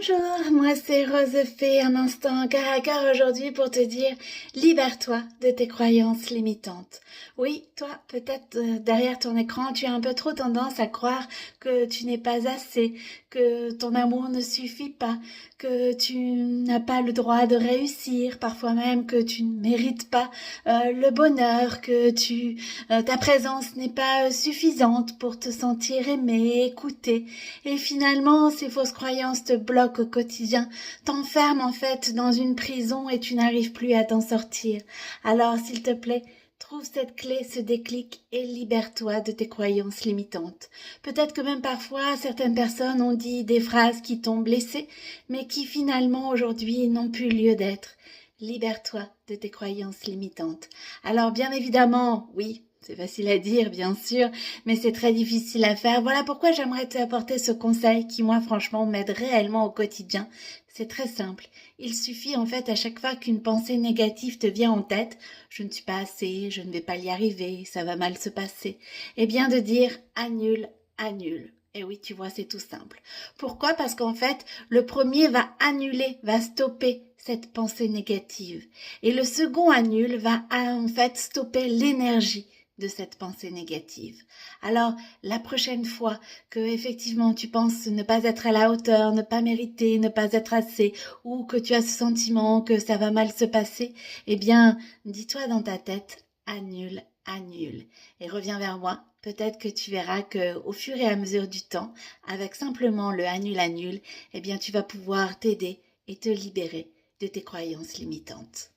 Bonjour, moi c'est Rose Fée, un instant cœur à cœur aujourd'hui pour te dire libère-toi de tes croyances limitantes. Oui, toi, peut-être derrière ton écran, tu as un peu trop tendance à croire que tu n'es pas assez, que ton amour ne suffit pas, que tu n'as pas le droit de réussir, parfois même que tu ne mérites pas le bonheur, que ta présence n'est pas suffisante pour te sentir aimé, écouté. Et finalement, ces fausses croyances te bloquent au quotidien, t'enferment en fait dans une prison et tu n'arrives plus à t'en sortir. Alors, s'il te plaît, trouve cette clé, ce déclic et libère-toi de tes croyances limitantes. Peut-être que même parfois, certaines personnes ont dit des phrases qui t'ont blessé, mais qui finalement aujourd'hui n'ont plus lieu d'être. Libère-toi de tes croyances limitantes. Alors bien évidemment, oui, c'est facile à dire, bien sûr, mais c'est très difficile à faire. Voilà pourquoi j'aimerais t'apporter ce conseil qui, moi, franchement, m'aide réellement au quotidien. C'est très simple. Il suffit, en fait, à chaque fois qu'une pensée négative te vient en tête, je ne suis pas assez, je ne vais pas y arriver, ça va mal se passer, eh bien de dire annule, annule. Et oui, tu vois, c'est tout simple. Pourquoi? Parce qu'en fait, le premier va annuler, va stopper cette pensée négative. Et le second annule va, en fait, stopper l'énergie de cette pensée négative. Alors, la prochaine fois que effectivement tu penses ne pas être à la hauteur, ne pas mériter, ne pas être assez, ou que tu as ce sentiment que ça va mal se passer, eh bien, dis-toi dans ta tête, annule, annule, et reviens vers moi. Peut-être que tu verras que, au fur et à mesure du temps, avec simplement le annule, annule, eh bien, tu vas pouvoir t'aider et te libérer de tes croyances limitantes.